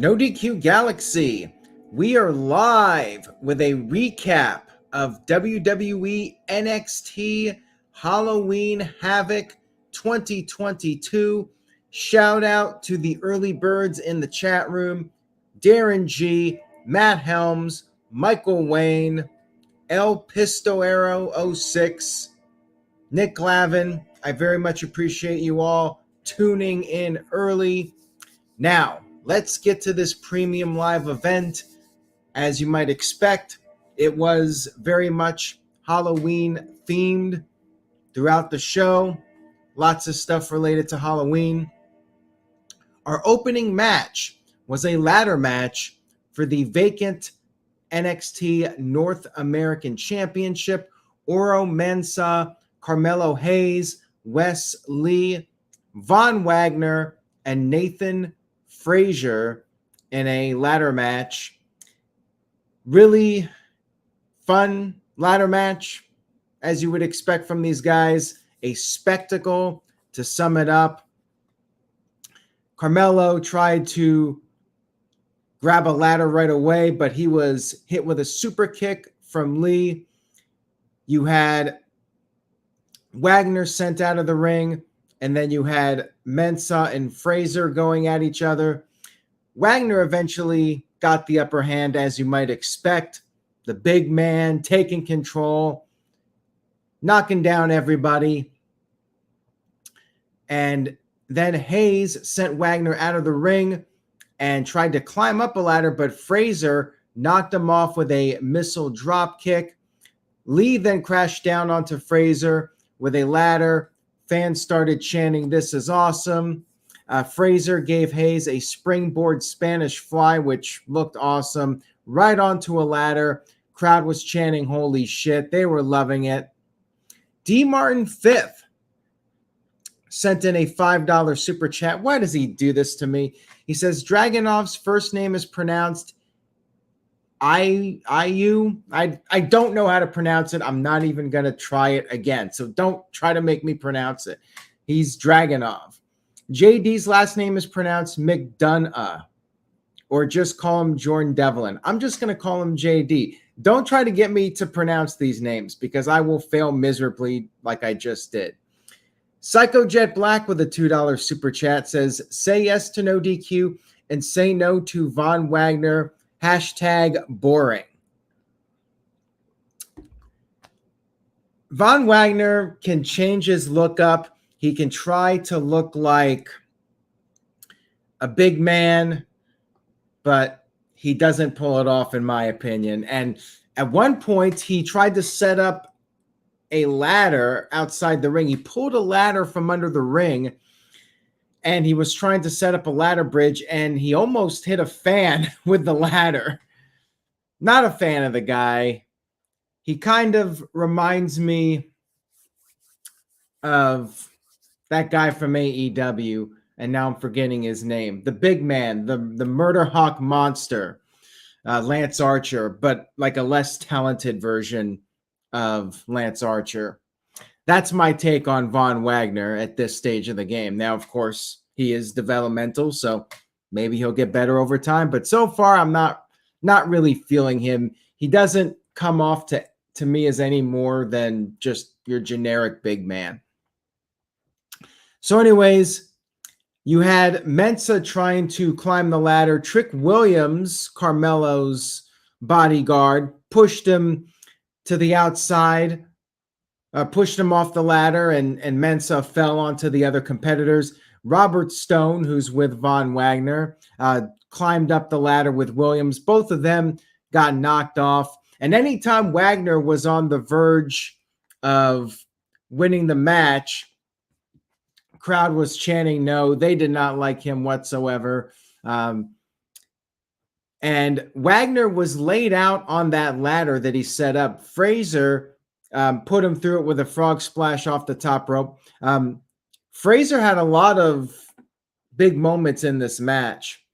No DQ Galaxy, we are live with a recap of WWE NXT Halloween Havoc 2022. Shout out to the early birds in the chat room, Darren G, Matt Helms, Michael Wayne, El Pistoero 06, Nick Glavin. I very much appreciate you all tuning in early. Now, let's get to this premium live event. As you might expect, it was very much Halloween themed throughout the show. Lots of stuff related to Halloween. Our opening match was a ladder match for the vacant NXT North American Championship. Oro Mensah, Carmelo Hayes, Wes Lee, Von Wagner, and Nathan Frazer in a ladder match. Really fun ladder match, as you would expect from these guys. A spectacle, to sum it up. Carmelo tried to grab a ladder right away, but he was hit with a super kick from Lee. You had Wagner sent out of the ring, and then you had Mensah and Frazer going at each other. Wagner eventually got the upper hand, as you might expect. The big man taking control, knocking down everybody. And then Hayes sent Wagner out of the ring and tried to climb up a ladder, but Frazer knocked him off with a missile drop kick. Lee then crashed down onto Frazer with a ladder. Fans started chanting, "This is awesome." Frazer gave Hayes a springboard Spanish fly, which looked awesome, right onto a ladder. Crowd was chanting, "Holy shit." They were loving it. D. Martin Fifth sent in a $5 super chat. Why does he do this to me? He says, Dragunov's first name is pronounced I-U. I don't know how to pronounce it. I'm not even going to try it again. So don't try to make me pronounce it. He's Dragunov. JD's last name is pronounced McDonagh, or just call him Jordan Devlin. I'm just going to call him JD. Don't try to get me to pronounce these names because I will fail miserably like I just did. Psycho Jet Black with a $2 super chat says, say yes to no DQ and say no to Von Wagner. Hashtag boring. Von Wagner can change his look up. He can try to look like a big man, but he doesn't pull it off, in my opinion. And at one point, he tried to set up a ladder outside the ring. He pulled a ladder from under the ring, and he was trying to set up a ladder bridge, and he almost hit a fan with the ladder. Not a fan of the guy. He kind of reminds me of that guy from AEW, and now I'm forgetting his name. The big man, the Murder Hawk monster, Lance Archer, but like a less talented version of Lance Archer. That's my take on Von Wagner at this stage of the game. Now, of course, he is developmental, so maybe he'll get better over time. But so far, I'm not really feeling him. He doesn't come off to me as any more than just your generic big man. So anyways, you had Mensah trying to climb the ladder. Trick Williams, Carmelo's bodyguard, pushed him to the outside, pushed him off the ladder, and Mensah fell onto the other competitors. Robert Stone, who's with Von Wagner, climbed up the ladder with Williams. Both of them got knocked off. And anytime Wagner was on the verge of winning the match, crowd was chanting no. They did not like him whatsoever. And Wagner was laid out on that ladder that he set up. Frazer put him through it with a frog splash off the top rope. Frazer had a lot of big moments in this match.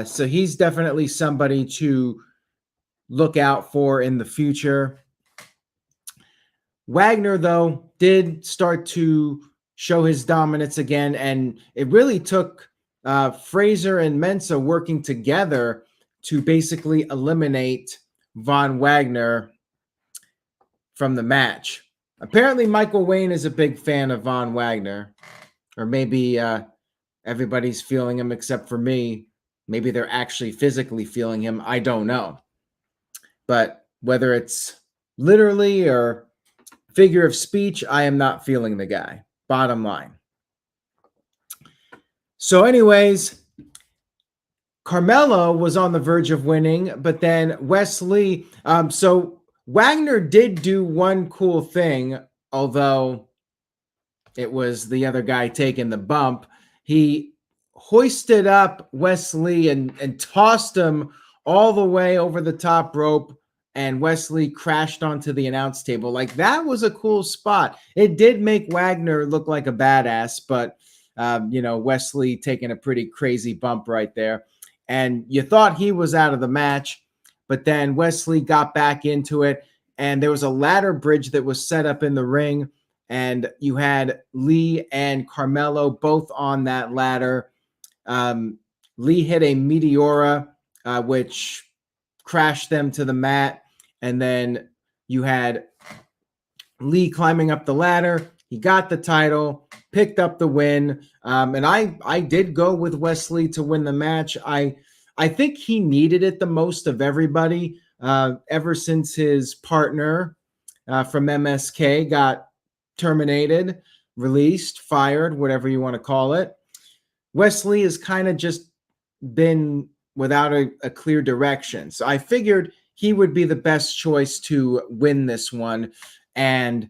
So he's definitely somebody to look out for in the future. Wagner, though, did start to show his dominance again, and it really took Frazer and Mensah working together to basically eliminate Von Wagner from the match. Apparently, Michael Wayne is a big fan of Von Wagner, or maybe everybody's feeling him except for me. Maybe they're actually physically feeling him. I don't know. But whether it's literally or figure of speech, I am not feeling the guy. Bottom line. So anyways, Carmelo was on the verge of winning, but then Wesley. So Wagner did do one cool thing, although it was the other guy taking the bump. He hoisted up Wesley and tossed him all the way over the top rope, and Wesley crashed onto the announce table. Like, that was a cool spot. It did make Wagner look like a badass, but Wesley taking a pretty crazy bump right there. And you thought he was out of the match, but then Wesley got back into it, and there was a ladder bridge that was set up in the ring, and you had Lee and Carmelo both on that ladder. Lee hit a Meteora, which crashed them to the mat, and then you had Lee climbing up the ladder. He got the title, picked up the win, and I did go with Wesley to win the match. I think he needed it the most of everybody ever since his partner from MSK got terminated, released, fired, whatever you want to call it. Wesley has kind of just been without a clear direction. So I figured he would be the best choice to win this one. And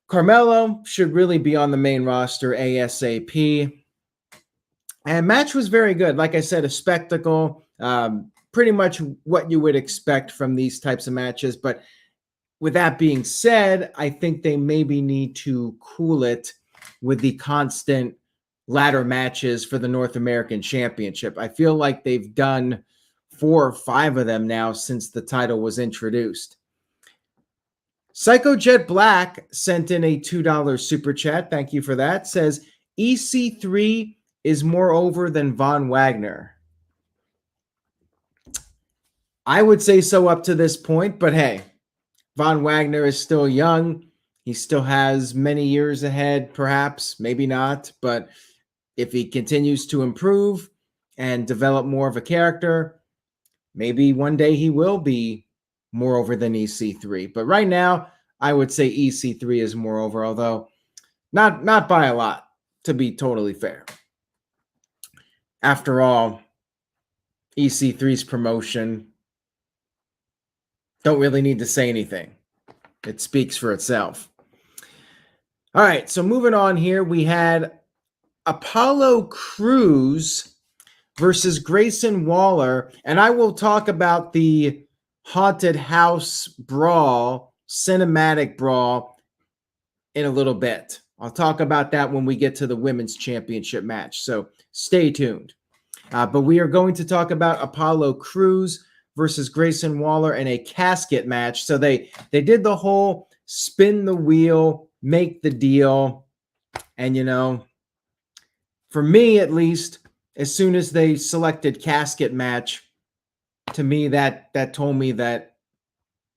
Carmelo should really be on the main roster ASAP. And match was very good. Like I said, a spectacle. Pretty much what you would expect from these types of matches. But with that being said, I think they maybe need to cool it with the constant ladder matches for the North American Championship. I feel like they've done 4 or 5 of them now since the title was introduced. Psycho Jet Black sent in a $2 super chat. Thank you for that. Says EC3 is more over than Von Wagner. I would say so up to this point, but hey, Von Wagner is still young. He still has many years ahead, perhaps, maybe not. But if he continues to improve and develop more of a character, maybe one day he will be more over than EC3. But right now, I would say EC3 is more over, although not by a lot, to be totally fair. After all, EC3's promotion, don't really need to say anything. It speaks for itself. All right, so moving on here, we had Apollo Crews versus Grayson Waller, and I will talk about the Haunted House Brawl, cinematic brawl, in a little bit. I'll talk about that when we get to the Women's Championship match, so stay tuned. But we are going to talk about Apollo Crews versus Grayson Waller in a casket match. So they did the whole spin the wheel, make the deal. And, for me at least, as soon as they selected casket match, to me that told me that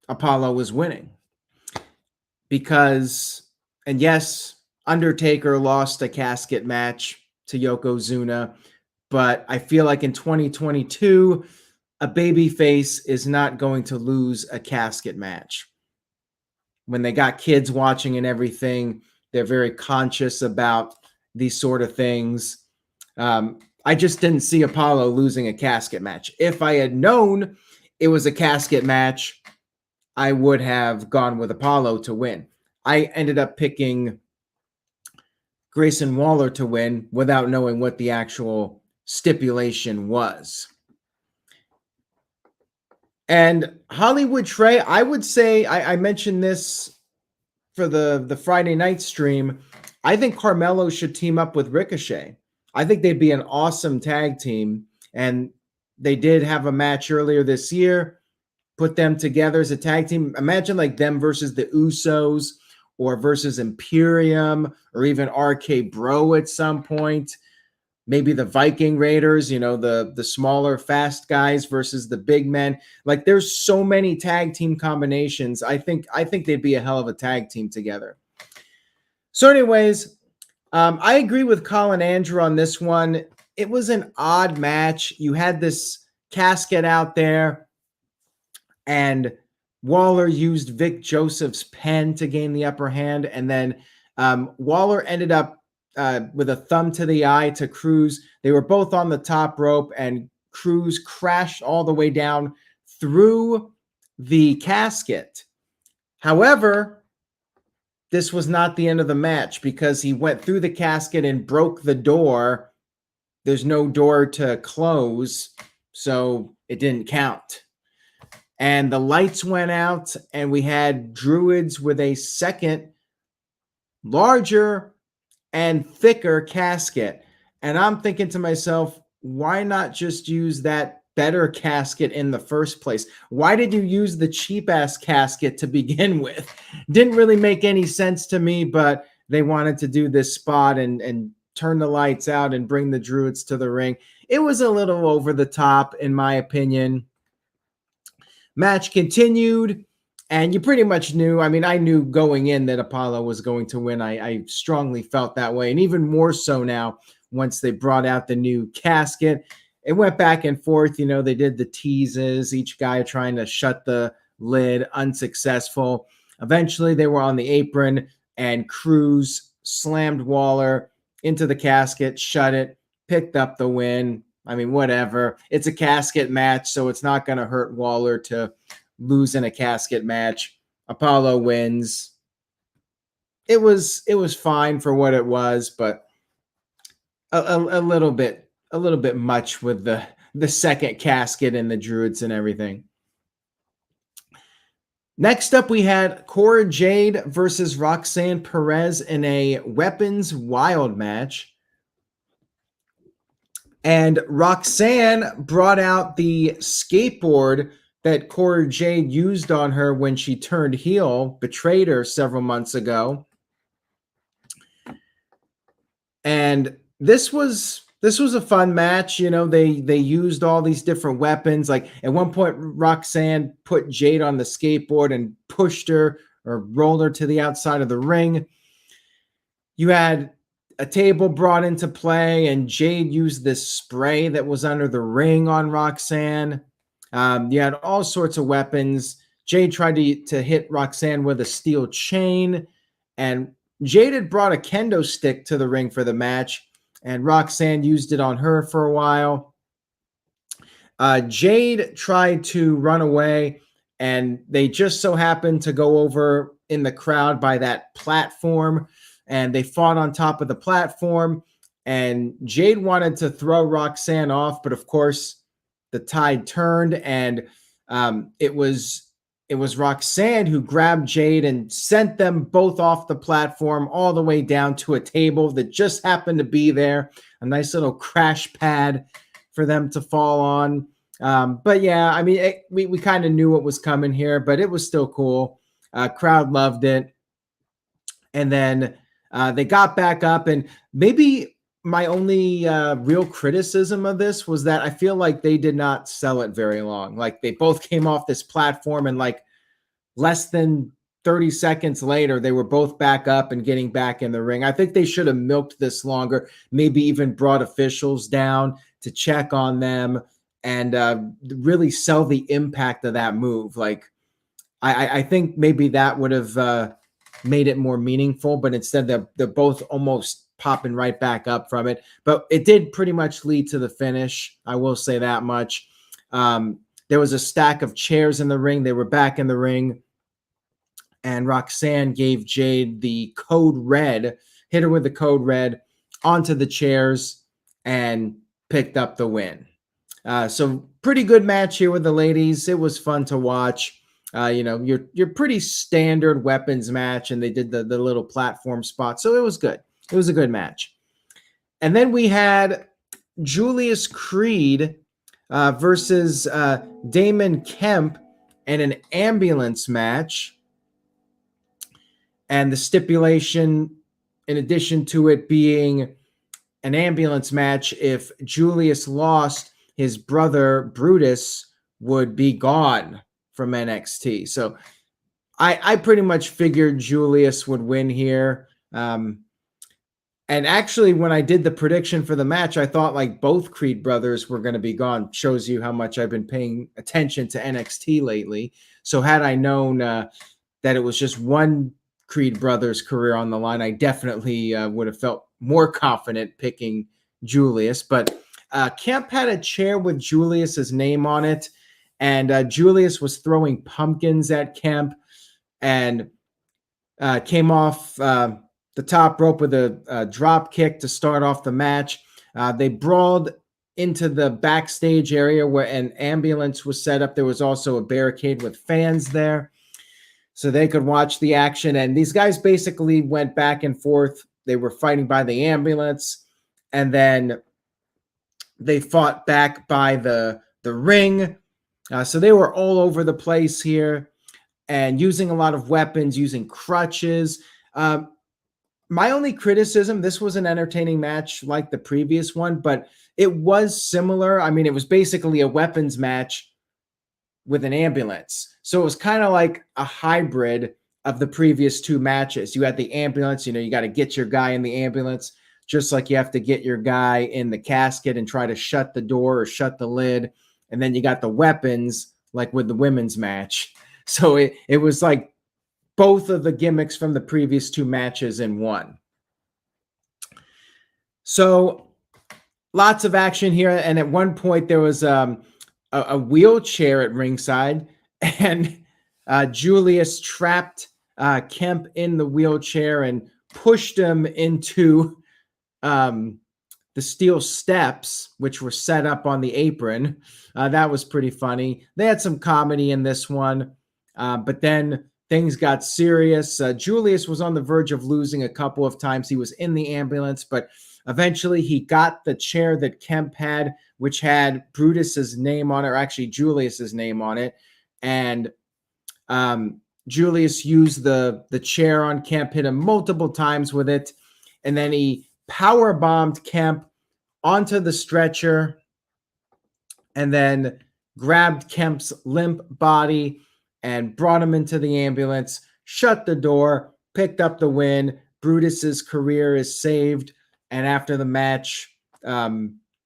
Apollo was winning. Because, and yes, Undertaker lost a casket match to Yokozuna, but I feel like in 2022, a babyface is not going to lose a casket match. When they got kids watching and everything, they're very conscious about these sort of things. I just didn't see Apollo losing a casket match. If I had known it was a casket match, I would have gone with Apollo to win. I ended up picking Grayson Waller to win without knowing what the actual stipulation was. And Hollywood Trey, I would say, I mentioned this for the Friday night stream. I think Carmelo should team up with Ricochet. I think they'd be an awesome tag team. And they did have a match earlier this year. Put them together as a tag team. Imagine like them versus the Usos or versus Imperium or even RK Bro at some point. maybe the Viking Raiders, the smaller, fast guys versus the big men. Like, there's so many tag team combinations. I think they'd be a hell of a tag team together. So anyways, I agree with Colin Andrew on this one. It was an odd match. You had this Casket out there, and Waller used Vic Joseph's pen to gain the upper hand, and then Waller ended up with a thumb to the eye to Cruz. They were both on the top rope, and Cruz crashed all the way down through the casket. However, this was not the end of the match because he went through the casket and broke the door. There's no door to close, so it didn't count. And the lights went out, and we had Druids with a second, larger and thicker casket. And I'm thinking to myself, why not just use that better casket in the first place? Why did you use the cheap-ass casket to begin with? Didn't really make any sense to me, but they wanted to do this spot and turn the lights out and bring the Druids to the ring. It was a little over the top, in my opinion. Match continued, and you pretty much knew. I mean, I knew going in that Apollo was going to win. I strongly felt that way, and even more so now once they brought out the new casket. It went back and forth. They did the teases, each guy trying to shut the lid, unsuccessful. Eventually, they were on the apron, and Cruz slammed Waller into the casket, shut it, picked up the win. I mean, whatever. It's a casket match, so it's not going to hurt Waller to lose in a casket match. Apollo wins. It was fine for what it was, but a little bit much with the second casket and the Druids and everything. Next up, we had Cora Jade versus Roxanne Perez in a Weapons Wild match. And Roxanne brought out the skateboard that Cora Jade used on her when she turned heel, betrayed her several months ago. And this was a fun match. They used all these different weapons. Like, at one point, Roxanne put Jade on the skateboard and pushed her or rolled her to the outside of the ring. You had a table brought into play, and Jade used this spray that was under the ring on Roxanne. You had all sorts of weapons. Jade tried to hit Roxanne with a steel chain, and Jade had brought a kendo stick to the ring for the match, and Roxanne used it on her for a while. Jade tried to run away, and they just so happened to go over in the crowd by that platform, and they fought on top of the platform, and Jade wanted to throw Roxanne off, but of course the tide turned, and it was Roxanne who grabbed Jade and sent them both off the platform all the way down to a table that just happened to be there, a nice little crash pad for them to fall on. But yeah, I mean, we kind of knew what was coming here, but it was still cool. Crowd loved it. And then they got back up, and maybe my only real criticism of this was that I feel like they did not sell it very long. Like, they both came off this platform, and like less than 30 seconds later, they were both back up and getting back in the ring. I think they should have milked this longer, maybe even brought officials down to check on them and really sell the impact of that move. Like, I think maybe that would have made it more meaningful, but instead they're both almost popping right back up from it. But it did pretty much lead to the finish. I will say that much. There was a stack of chairs in the ring. They were back in the ring, and Roxanne gave Jade the code red, hit her with the code red onto the chairs, and picked up the win. So pretty good match here with the ladies. It was fun to watch. Your pretty standard weapons match, and they did the little platform spot. So it was good. It was a good match. And then we had Julius Creed versus Damon Kemp in an ambulance match. And the stipulation, in addition to it being an ambulance match. If Julius lost, his brother Brutus would be gone from NXT. So I pretty much figured Julius would win here. And actually, when I did the prediction for the match, I thought like both Creed brothers were going to be gone. Shows you how much I've been paying attention to NXT lately. So had I known that it was just one Creed brothers career on the line, I definitely would have felt more confident picking Julius. But Kemp had a chair with Julius's name on it, and Julius was throwing pumpkins at Kemp and came off the top rope with a drop kick to start off the match. They brawled into the backstage area where an ambulance was set up. There was also a barricade with fans there so they could watch the action. And these guys basically went back and forth. They were fighting by the ambulance, and then they fought back by the ring. So they were all over the place here and using a lot of weapons, using crutches. My only criticism, this was an entertaining match like the previous one, but it was similar. I mean, it was basically a weapons match with an ambulance. So it was kind of like a hybrid of the previous two matches. You had the ambulance, you got to get your guy in the ambulance, just like you have to get your guy in the casket and try to shut the door or shut the lid. And then you got the weapons, like with the women's match. So it was like both of the gimmicks from the previous two matches in one. So lots of action here. And at one point there was a wheelchair at ringside, and Julius trapped Kemp in the wheelchair and pushed him into the steel steps, which were set up on the apron. That was pretty funny. They had some comedy in this one, but then things got serious. Julius was on the verge of losing a couple of times. He was in the ambulance, but eventually he got the chair that Kemp had, which had Brutus's name on it, or actually Julius's name on it. And Julius used the chair on Kemp, hit him multiple times with it. And then he power bombed Kemp onto the stretcher and then grabbed Kemp's limp body and brought him into the ambulance, shut the door, picked up the win. Brutus's career is saved. And after the match,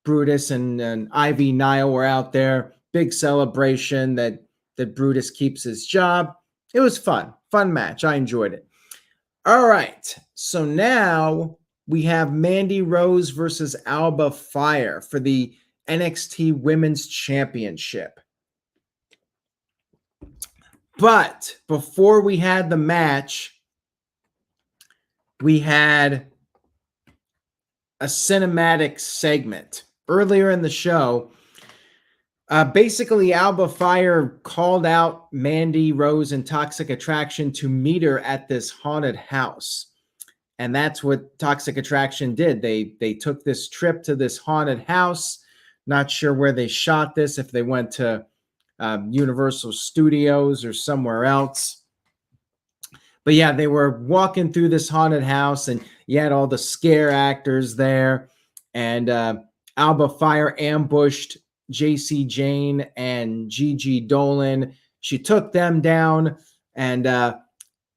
Brutus and Ivy Nile were out there. Big celebration that Brutus keeps his job. It was fun match. I enjoyed it. All right. So now we have Mandy Rose versus Alba Fyre for the NXT Women's Championship. But before we had the match, we had a cinematic segment earlier in the show. Basically, Alba Fyre called out Mandy Rose and Toxic Attraction to meet her at this haunted house. And that's what Toxic Attraction did. They took this trip to this haunted house. Not sure where they shot this, if they went to Universal Studios or somewhere else. But yeah, they were walking through this haunted house, and you had all the scare actors there. And Alba Fyre ambushed JC Jane and Gigi Dolan. She took them down, and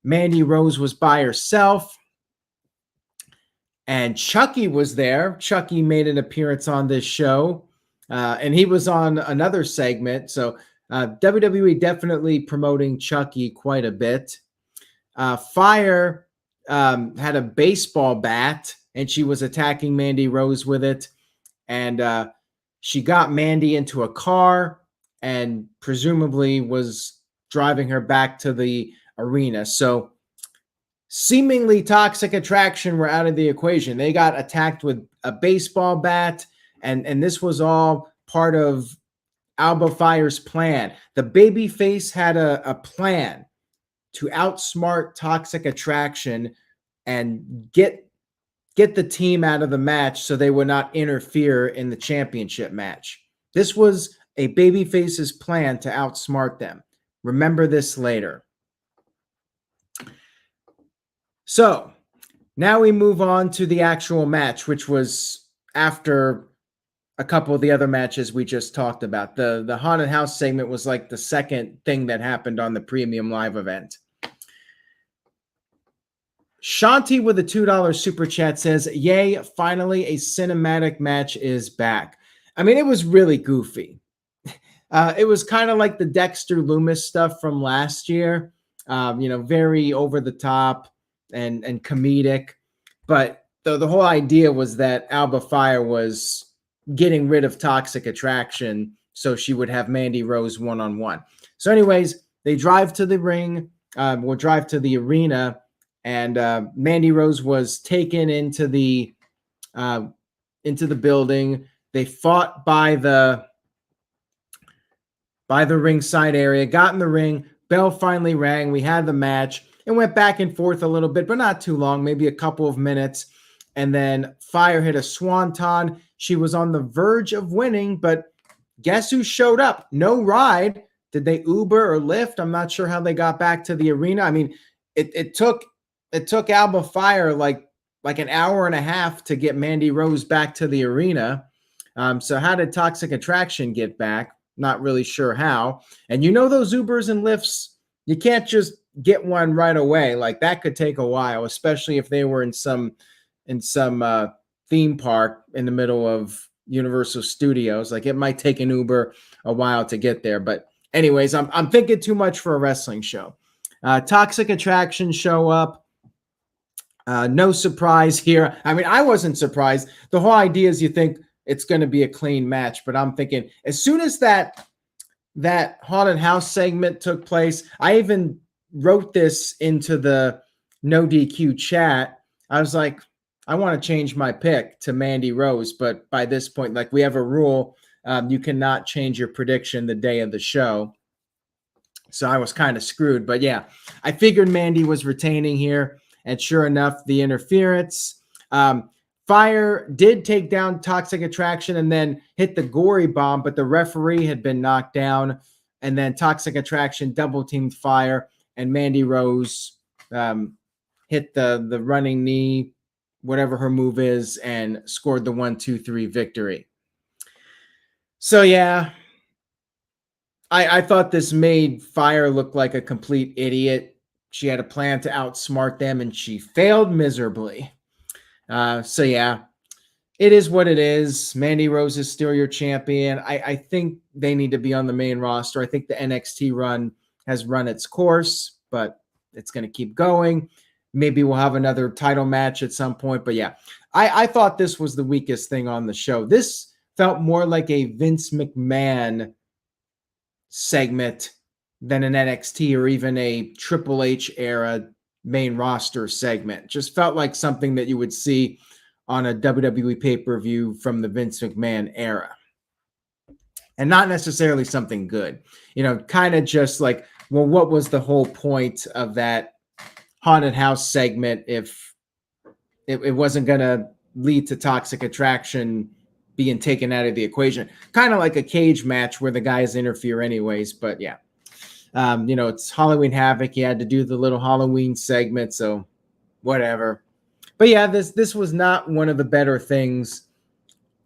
Mandy Rose was by herself. And Chucky was there. Chucky made an appearance on this show, and he was on another segment. So WWE definitely promoting Chucky quite a bit. Fyre had a baseball bat, and she was attacking Mandy Rose with it. And she got Mandy into a car and presumably was driving her back to the arena. So seemingly Toxic Attraction were out of the equation. They got attacked with a baseball bat, and this was all part of Alba Fyre's plan. The babyface had a plan to outsmart Toxic Attraction and get the team out of the match so they would not interfere in the championship match. This was a babyface's plan to outsmart them. Remember this later. So now we move on to the actual match, which was after a couple of the other matches we just talked about. The Haunted House segment was like the second thing that happened on the premium live event. Shanti with a $2 super chat says, yay, finally a cinematic match is back. I mean, it was really goofy. It was kind of like the Dexter Loomis stuff from last year, very over the top and comedic. But the whole idea was that Alba Fyre was getting rid of Toxic Attraction so she would have Mandy Rose one-on-one. So anyways, they drive to the ring, drive to the arena, and Mandy Rose was taken into the building. They fought by the ringside area, got in the ring. Bell finally rang. We had the match. It went back and forth a little bit, but not too long, maybe a couple of minutes. And then Fyre hit a swanton. She was on the verge of winning, but guess who showed up? No ride. Did they Uber or Lyft? I'm not sure how they got back to the arena. I mean, it took Alba Fyre like an hour and a half to get Mandy Rose back to the arena. So how did Toxic Attraction get back? Not really sure how. And those Ubers and Lyfts, you can't just get one right away. Like that could take a while, especially if they were in some theme park in the middle of Universal Studios. Like it might take an Uber a while to get there. But anyways, I'm thinking too much for a wrestling show. Toxic Attraction show up. No surprise here. I mean, I wasn't surprised. The whole idea is you think it's going to be a clean match, but I'm thinking as soon as that Haunted House segment took place, I even wrote this into the No DQ chat. I was like, I want to change my pick to Mandy Rose, but by this point, like we have a rule, you cannot change your prediction the day of the show. So I was kind of screwed, but yeah, I figured Mandy was retaining here, and sure enough, the interference. Fyre did take down Toxic Attraction and then hit the gory bomb, but the referee had been knocked down, and then Toxic Attraction double-teamed Fyre, and Mandy Rose hit the running knee, whatever her move is, and scored the 1-2-3 victory. So, yeah, I thought this made Fyre look like a complete idiot. She had a plan to outsmart them, and she failed miserably. So, yeah, it is what it is. Mandy Rose is still your champion. I think they need to be on the main roster. I think the NXT run has run its course, but it's going to keep going. Maybe we'll have another title match at some point. But, yeah, I thought this was the weakest thing on the show. This felt more like a Vince McMahon segment than an NXT or even a Triple H era main roster segment. Just felt like something that you would see on a WWE pay-per-view from the Vince McMahon era. And not necessarily something good. Kind of just like, well, what was the whole point of that Haunted House segment if it wasn't going to lead to Toxic Attraction being taken out of the equation? Kind of like a cage match where the guys interfere anyways, but yeah. It's Halloween Havoc. You had to do the little Halloween segment, so whatever. But yeah, this was not one of the better things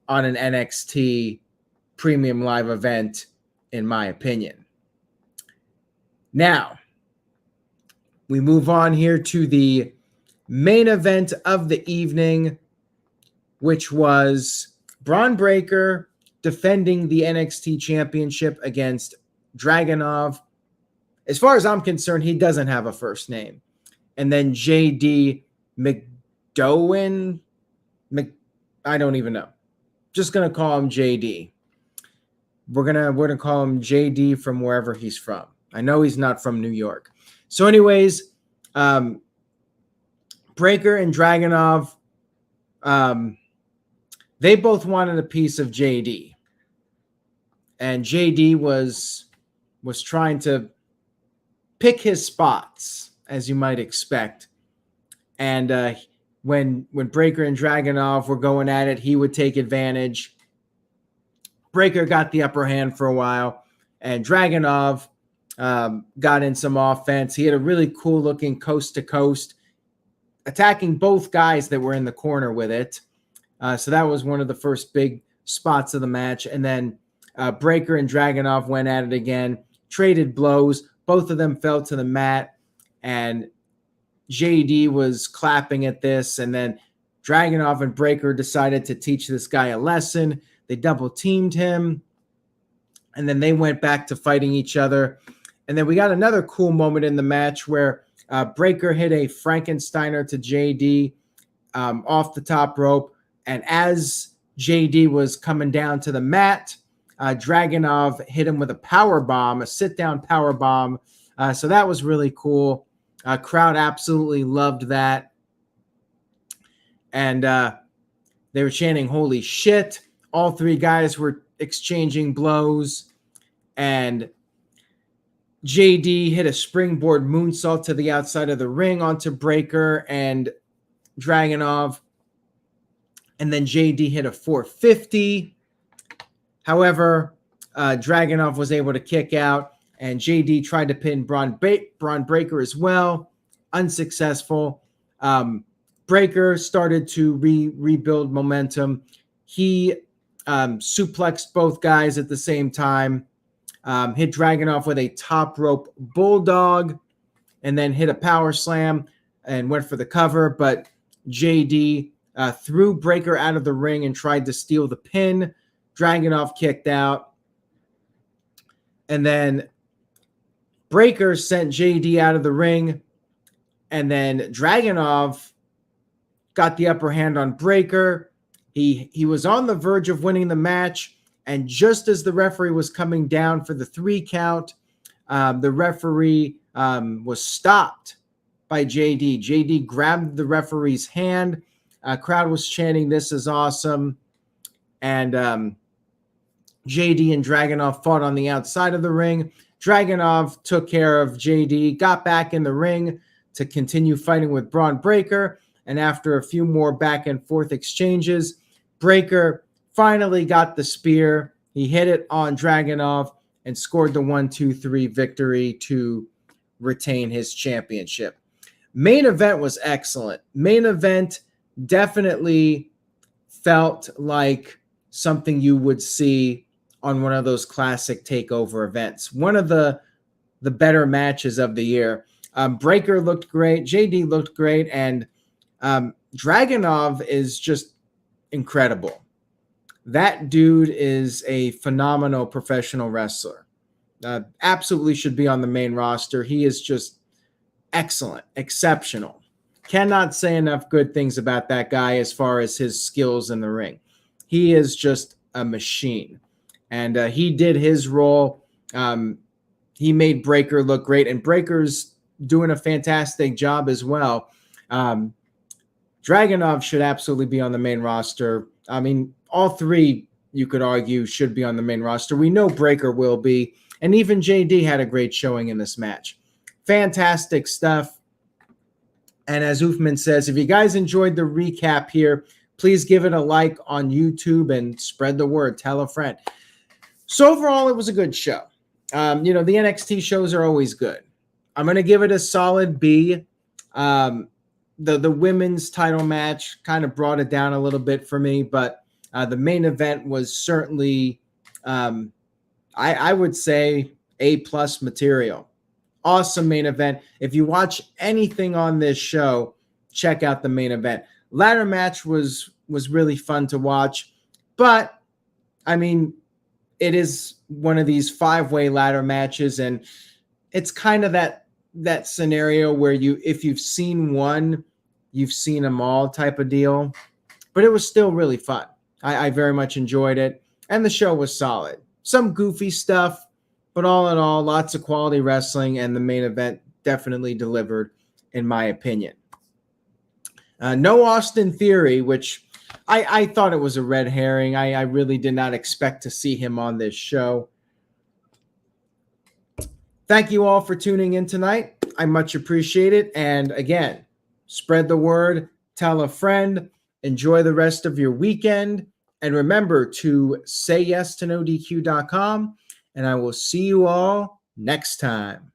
on an NXT premium live event, in my opinion. Now, we move on here to the main event of the evening, which was Bron Breakker defending the NXT Championship against Dragunov. As far as I'm concerned, he doesn't have a first name. And then JD McDowin. I don't even know. Just going to call him JD. We're gonna call him JD from wherever he's from. I know he's not from New York. So anyways, Breakker and Dragunov, they both wanted a piece of JD. And JD was trying to pick his spots, as you might expect. And when Breakker and Dragunov were going at it, he would take advantage. Breakker got the upper hand for a while, and Dragunov got in some offense. He had a really cool-looking coast-to-coast, attacking both guys that were in the corner with it. So that was one of the first big spots of the match. And then Breaker and Dragunov went at it again, traded blows. Both of them fell to the mat, and JD was clapping at this. And then Dragunov and Breaker decided to teach this guy a lesson. They double teamed him, and then they went back to fighting each other. And then we got another cool moment in the match where Breaker hit a Frankensteiner to JD off the top rope. And as JD was coming down to the mat, Dragunov hit him with a power bomb, a sit-down power bomb. So that was really cool. Crowd absolutely loved that. And they were chanting, "Holy shit." All three guys were exchanging blows. And JD hit a springboard moonsault to the outside of the ring onto Breaker and Dragunov. And then JD hit a 450. However, Dragunov was able to kick out, and JD tried to pin Bron Breaker as well. Unsuccessful. Breaker started to rebuild momentum. He suplexed both guys at the same time, hit Dragunov with a top rope bulldog, and then hit a power slam and went for the cover. But JD threw Breaker out of the ring and tried to steal the pin. Dragunov kicked out. And then Breaker sent JD out of the ring. And then Dragunov got the upper hand on Breaker. He was on the verge of winning the match. And just as the referee was coming down for the 3 count, the referee was stopped by JD. JD grabbed the referee's hand. Crowd was chanting, "This is awesome." And JD and Dragunov fought on the outside of the ring. Dragunov took care of JD, got back in the ring to continue fighting with Bron Breaker. And after a few more back and forth exchanges, Breaker finally got the spear. He hit it on Dragunov and scored the 1-2-3 victory to retain his championship. Main event was excellent. Main event definitely felt like something you would see on one of those classic takeover events. One of the better matches of the year. Breaker looked great. JD looked great. And Dragunov is just incredible. That dude is a phenomenal professional wrestler. Absolutely should be on the main roster. He is just excellent, exceptional. Cannot say enough good things about that guy as far as his skills in the ring. He is just a machine. And he did his role. He made Breaker look great. And Breaker's doing a fantastic job as well. Dragunov should absolutely be on the main roster. I mean, all three, you could argue, should be on the main roster. We know Breaker will be. And even JD had a great showing in this match. Fantastic stuff. And as Uthman says, if you guys enjoyed the recap here, please give it a like on YouTube and spread the word. Tell a friend. So overall, it was a good show. The NXT shows are always good. I'm going to give it a solid B. The women's title match kind of brought it down a little bit for me, but the main event was certainly, I would say, A+ material. Awesome main event. If you watch anything on this show, check out the main event. Ladder match was really fun to watch, but I mean, it is one of these 5-way ladder matches, and it's kind of that scenario where if you've seen one, you've seen them all type of deal. But it was still really fun. I very much enjoyed it, and the show was solid. Some goofy stuff, but all in all, lots of quality wrestling, and the main event definitely delivered, in my opinion. No Austin Theory, which I thought it was a red herring. I really did not expect to see him on this show. Thank you all for tuning in tonight. I much appreciate it. And again, spread the word, tell a friend, enjoy the rest of your weekend. And remember to say yes to NoDQ.com. And I will see you all next time.